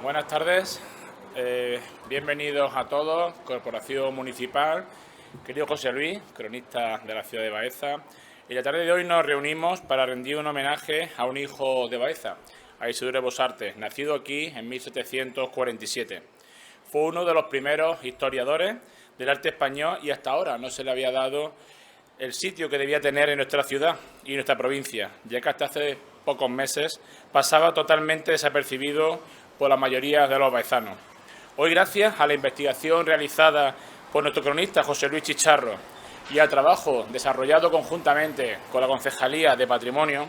Buenas tardes, bienvenidos a todos, Corporación Municipal, querido José Luis, cronista de la ciudad de Baeza. Y la tarde de hoy nos reunimos para rendir un homenaje a un hijo de Baeza, a Isidoro Bosarte, nacido aquí en 1747. Fue uno de los primeros historiadores del arte español y hasta ahora no se le había dado el sitio que debía tener en nuestra ciudad y nuestra provincia, ya que hasta hace pocos meses pasaba totalmente desapercibido por la mayoría de los baezanos. Hoy, gracias a la investigación realizada por nuestro cronista José Luis Chicharro y al trabajo desarrollado conjuntamente con la Concejalía de Patrimonio,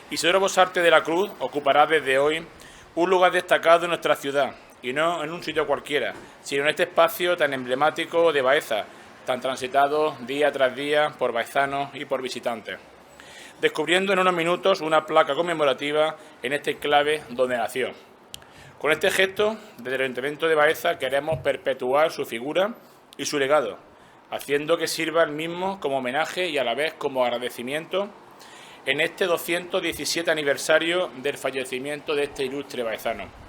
Isidoro Bosarte de la Cruz ocupará desde hoy un lugar destacado en nuestra ciudad, y no en un sitio cualquiera, sino en este espacio tan emblemático de Baeza, tan transitado día tras día por baezanos y por visitantes, descubriendo en unos minutos una placa conmemorativa en este enclave donde nació. Con este gesto, desde el Ayuntamiento de Baeza queremos perpetuar su figura y su legado, haciendo que sirva el mismo como homenaje y a la vez como agradecimiento en este 217 aniversario del fallecimiento de este ilustre baezano.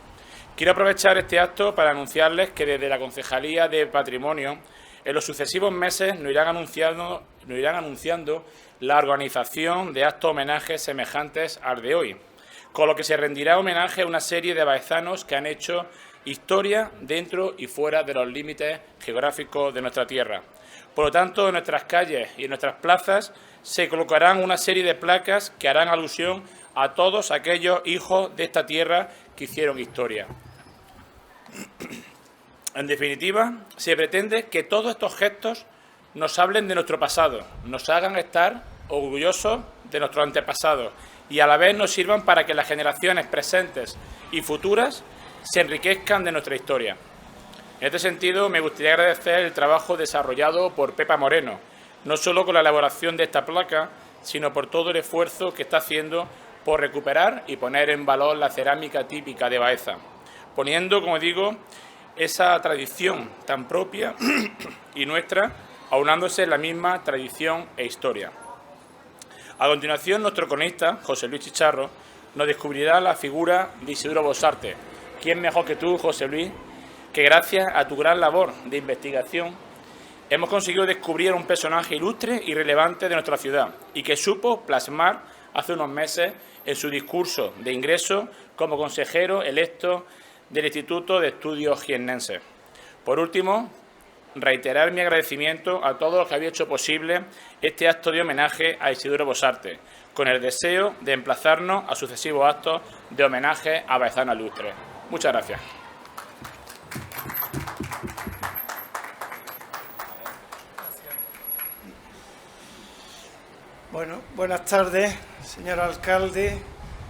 Quiero aprovechar este acto para anunciarles que desde la Concejalía de Patrimonio, en los sucesivos meses nos irán anunciando la organización de actos homenajes semejantes al de hoy, con lo que se rendirá homenaje a una serie de baezanos que han hecho historia dentro y fuera de los límites geográficos de nuestra tierra. Por lo tanto, en nuestras calles y en nuestras plazas se colocarán una serie de placas que harán alusión a todos aquellos hijos de esta tierra que hicieron historia. En definitiva, se pretende que todos estos gestos nos hablen de nuestro pasado, nos hagan estar orgullosos de nuestros antepasados y a la vez nos sirvan para que las generaciones presentes y futuras se enriquezcan de nuestra historia. En este sentido, me gustaría agradecer el trabajo desarrollado por Pepa Moreno, no solo con la elaboración de esta placa, sino por todo el esfuerzo que está haciendo por recuperar y poner en valor la cerámica típica de Baeza, poniendo, como digo, esa tradición tan propia y nuestra, aunándose en la misma tradición e historia. A continuación, nuestro cronista, José Luis Chicharro, nos descubrirá la figura de Isidoro Bosarte. ¿Quién mejor que tú, José Luis, que gracias a tu gran labor de investigación hemos conseguido descubrir un personaje ilustre y relevante de nuestra ciudad y que supo plasmar hace unos meses en su discurso de ingreso como consejero electo del Instituto de Estudios Jiennenses? Por último, reiterar mi agradecimiento a todos los que habéis hecho posible este acto de homenaje a Isidoro Bosarte, con el deseo de emplazarnos a sucesivos actos de homenaje a baezanos ilustres. Muchas gracias. Bueno, buenas tardes, señor alcalde,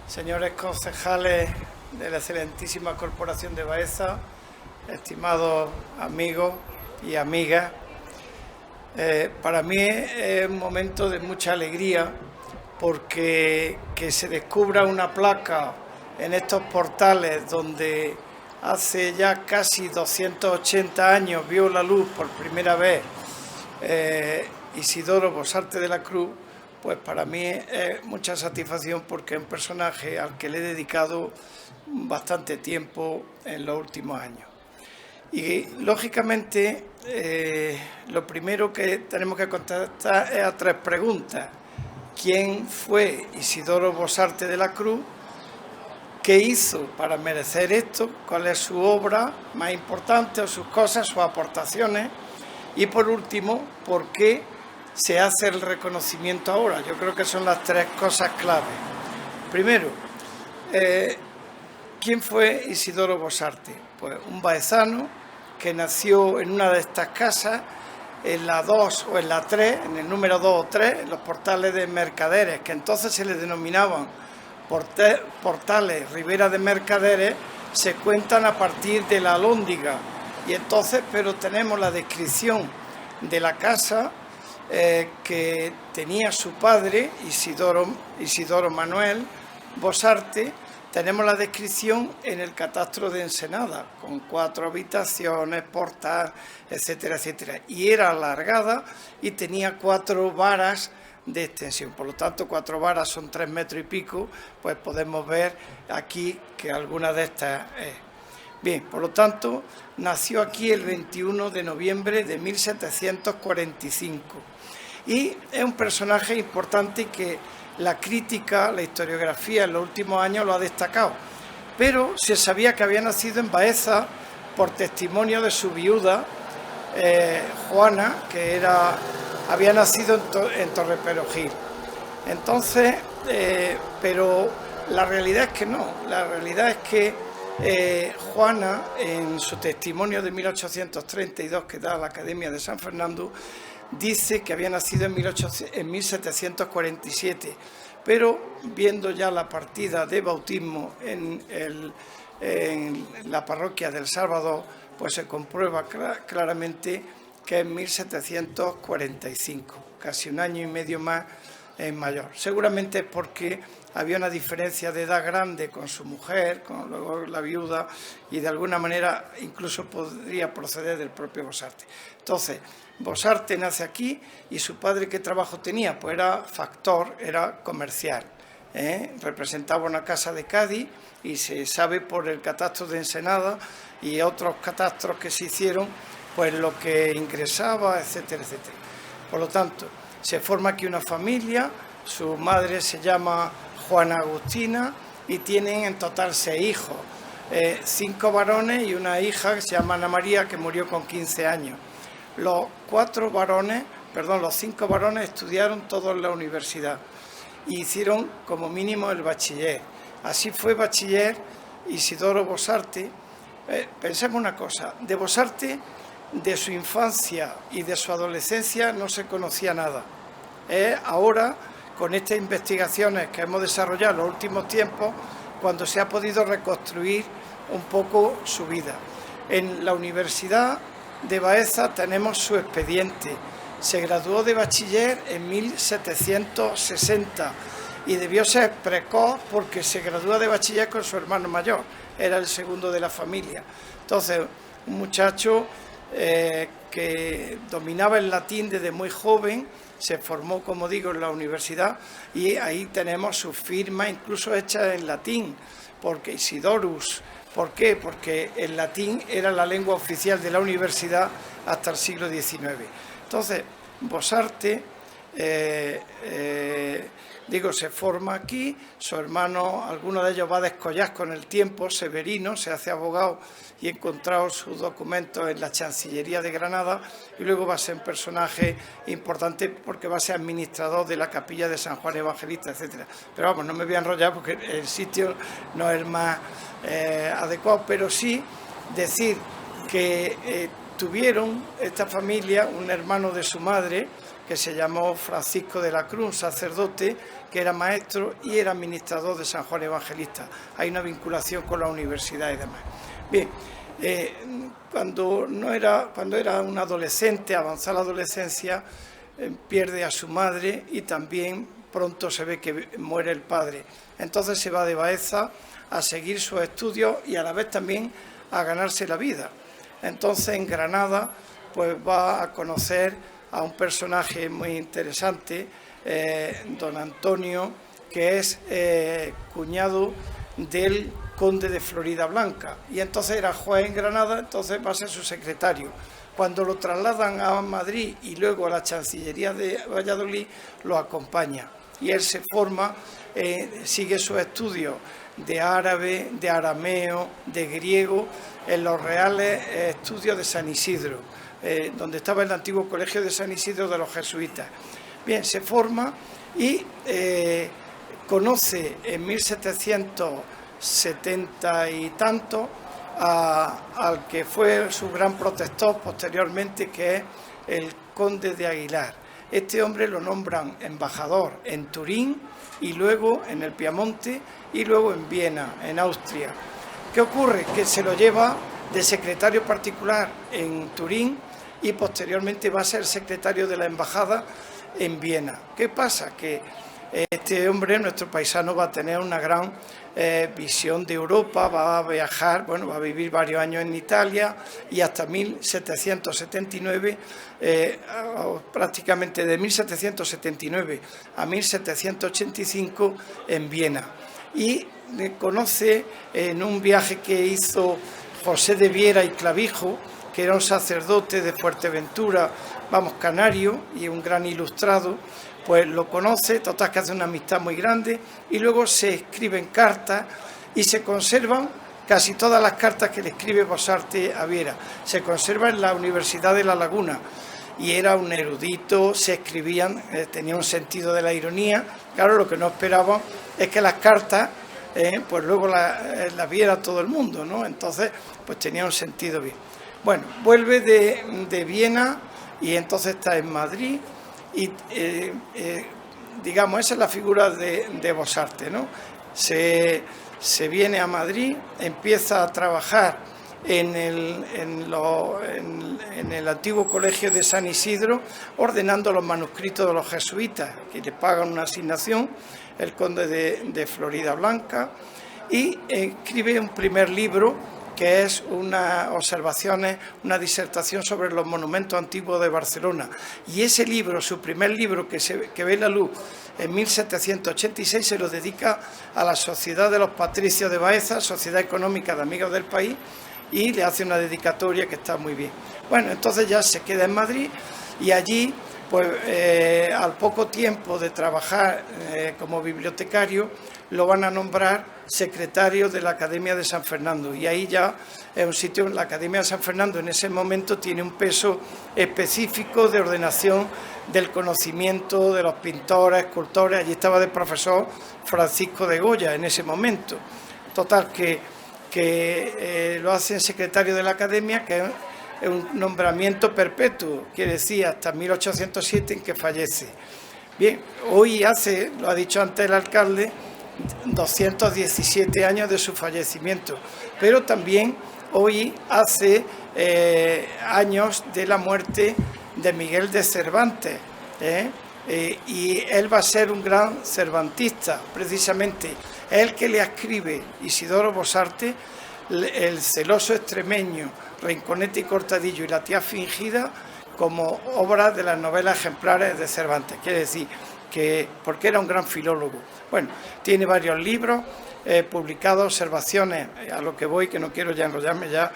señores concejales de la excelentísima Corporación de Baeza, estimados amigos y amigas. Para mí es un momento de mucha alegría porque que se descubra una placa en estos portales donde hace ya casi 280 años vio la luz por primera vez Isidoro Bosarte de la Cruz, pues para mí es mucha satisfacción porque es un personaje al que le he dedicado bastante tiempo en los últimos años. Y, lógicamente, lo primero que tenemos que contestar es a tres preguntas. ¿Quién fue Isidoro Bosarte de la Cruz? ¿Qué hizo para merecer esto? ¿Cuál es su obra más importante o sus cosas, sus aportaciones? Y, por último, ¿por qué se hace el reconocimiento ahora? Yo creo que son las tres cosas claves. Primero, ¿quién fue Isidoro Bosarte? Pues un baezano que nació en una de estas casas, en la 2 o en la 3, en el número 2 o 3, en los portales de Mercaderes, que entonces se les denominaban portales Ribera de Mercaderes, se cuentan a partir de la Alhóndiga. Y entonces, pero tenemos la descripción de la casa que tenía su padre, Isidoro Manuel Bosarte, tenemos la descripción en el catastro de Ensenada, con 4 habitaciones, portal, etcétera, etcétera. Y era alargada y tenía 4 varas de extensión. Por lo tanto, 4 varas son 3 metros y pico, pues podemos ver aquí que alguna de estas es. Bien, por lo tanto, nació aquí el 21 de noviembre de 1745. Y es un personaje importante que la crítica, la historiografía en los últimos años lo ha destacado. Pero se sabía que había nacido en Baeza por testimonio de su viuda, Juana, que había nacido en Torreperogil. Entonces, pero la realidad es que no. La realidad es que Juana, en su testimonio de 1832 que da la Academia de San Fernando, dice que había nacido en 1747, pero viendo ya la partida de bautismo en la parroquia del Salvador, pues se comprueba claramente que es 1745, casi un año y medio más mayor. Seguramente es porque había una diferencia de edad grande con su mujer, con luego la viuda, y de alguna manera incluso podría proceder del propio Bosarte. Entonces, Bosarte nace aquí y su padre, ¿qué trabajo tenía? Pues era factor, era comercial, representaba una casa de Cádiz y se sabe por el catastro de Ensenada y otros catastros que se hicieron, pues lo que ingresaba, etcétera, etcétera. Por lo tanto, se forma aquí una familia, su madre se llama Juana Agustina y tienen en total 6 hijos, 5 varones y una hija que se llama Ana María, que murió con 15 años. Los 5 varones estudiaron todos en la universidad y hicieron como mínimo el bachiller. Así fue bachiller Isidoro Bosarte. Pensemos una cosa, de Bosarte, de su infancia y de su adolescencia no se conocía nada. Ahora, con estas investigaciones que hemos desarrollado en los últimos tiempos, cuando se ha podido reconstruir un poco su vida. En la Universidad de Baeza tenemos su expediente. Se graduó de bachiller en 1760 y debió ser precoz porque se gradúa de bachiller con su hermano mayor, era el segundo de la familia. Entonces, un muchacho que dominaba el latín desde muy joven, se formó, como digo, en la universidad y ahí tenemos su firma, incluso hecha en latín, porque Isidorus. ¿Por qué? Porque el latín era la lengua oficial de la universidad hasta el siglo XIX. Entonces, Bosarte, se forma aquí, su hermano, alguno de ellos va a descollar con el tiempo, Severino, se hace abogado y ha encontrado sus documentos en la Chancillería de Granada y luego va a ser un personaje importante porque va a ser administrador de la capilla de San Juan Evangelista, etcétera. Pero vamos, no me voy a enrollar porque el sitio no es el más adecuado, pero sí decir que tuvieron esta familia un hermano de su madre que se llamó Francisco de la Cruz, un sacerdote que era maestro y era administrador de San Juan Evangelista. Hay una vinculación con la universidad y demás. Bien, cuando era un adolescente, avanzada la adolescencia, pierde a su madre y también pronto se ve que muere el padre. Entonces se va de Baeza a seguir sus estudios y a la vez también a ganarse la vida. Entonces en Granada pues va a conocer a un personaje muy interesante, don Antonio, que es cuñado del conde de Floridablanca, y entonces era juez en Granada, entonces va a ser su secretario. Cuando lo trasladan a Madrid y luego a la Chancillería de Valladolid, lo acompaña y él se forma, sigue sus estudios de árabe, de arameo, de griego en los reales estudios de San Isidro, donde estaba el antiguo colegio de San Isidro de los jesuitas. Bien, se forma y conoce en 1770 y tanto al que fue su gran protector posteriormente, que es el conde de Aguilar. Este hombre lo nombran embajador en Turín y luego en el Piamonte y luego en Viena, en Austria. ¿Qué ocurre? Que se lo lleva de secretario particular en Turín y posteriormente va a ser secretario de la embajada en Viena. ¿Qué pasa? Que este hombre, nuestro paisano, va a tener una gran visión de Europa, va a viajar, bueno, va a vivir varios años en Italia y hasta 1779, prácticamente de 1779 a 1785 en Viena. Y conoce en un viaje que hizo José de Viera y Clavijo, que era un sacerdote de Fuerteventura, vamos, canario, y un gran ilustrado, pues lo conoce, total que hace una amistad muy grande, y luego se escriben cartas y se conservan casi todas las cartas que le escribe Bosarte a Viera. Se conservan en la Universidad de La Laguna, y era un erudito, se escribían, tenía un sentido de la ironía. Claro, lo que no esperaban es que las cartas, pues luego las viera todo el mundo, ¿no? Entonces, pues tenía un sentido bien. Bueno, vuelve de Viena y entonces está en Madrid y, digamos, esa es la figura de Bosarte, ¿no? Se viene a Madrid, empieza a trabajar en el antiguo colegio de San Isidro, ordenando los manuscritos de los jesuitas, que le pagan una asignación, el conde de Florida Blanca, y escribe un primer libro que es unas observaciones, una disertación sobre los monumentos antiguos de Barcelona. Y ese libro, su primer libro que ve la luz en 1786, se lo dedica a la Sociedad de los Patricios de Baeza, Sociedad Económica de Amigos del País, y le hace una dedicatoria que está muy bien. Bueno, entonces ya se queda en Madrid y allí, pues al poco tiempo de trabajar como bibliotecario, lo van a nombrar secretario de la Academia de San Fernando, y ahí ya es un sitio, la Academia de San Fernando en ese momento tiene un peso específico de ordenación del conocimiento de los pintores, escultores. Allí estaba de profesor Francisco de Goya en ese momento. Total, que lo hacen secretario de la Academia, que es un nombramiento perpetuo, quiere decir hasta 1807 en que fallece. Bien, hoy hace, lo ha dicho antes el alcalde, 217 años de su fallecimiento, pero también hoy hace años de la muerte de Miguel de Cervantes, y él va a ser un gran cervantista, precisamente. Es el que le escribe Isidoro Bosarte El celoso extremeño, Rinconete y Cortadillo y La tía fingida como obras de las novelas ejemplares de Cervantes. Quiere decir que, porque era un gran filólogo. Bueno, tiene varios libros publicados, observaciones, a lo que voy, que no quiero ya enrollarme ya,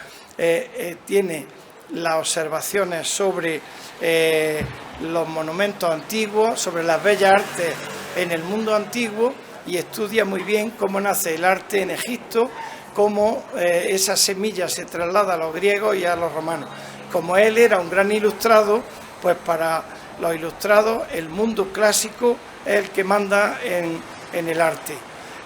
tiene las observaciones sobre los monumentos antiguos, sobre las bellas artes en el mundo antiguo, y estudia muy bien cómo nace el arte en Egipto, cómo esa semilla se traslada a los griegos y a los romanos. Como él era un gran ilustrado, pues para los ilustrados el mundo clásico es el que manda en el arte.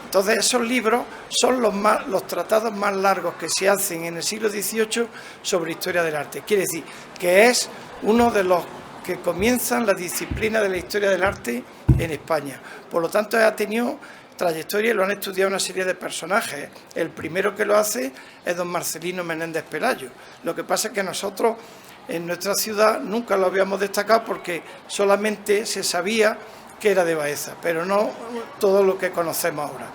Entonces esos libros son los tratados más largos que se hacen en el siglo XVIII sobre historia del arte. Quiere decir que es uno de los que comienzan la disciplina de la historia del arte en España. Por lo tanto, ha tenido trayectoria y lo han estudiado una serie de personajes. El primero que lo hace es don Marcelino Menéndez Pelayo. Lo que pasa es que nosotros en nuestra ciudad nunca lo habíamos destacado porque solamente se sabía que era de Baeza, pero no todo lo que conocemos ahora.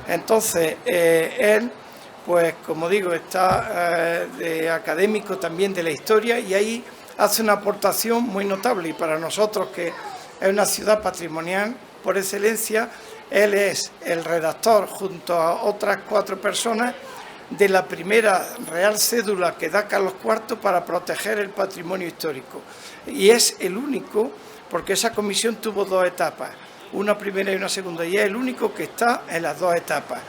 Entonces, él, pues como digo, está de académico también de la historia, y ahí hace una aportación muy notable, y para nosotros, que es una ciudad patrimonial por excelencia, él es el redactor, junto a otras 4 personas, de la primera Real Cédula que da Carlos IV para proteger el patrimonio histórico. Y es el único, porque esa comisión tuvo 2 etapas, una primera y una segunda, y es el único que está en las 2 etapas.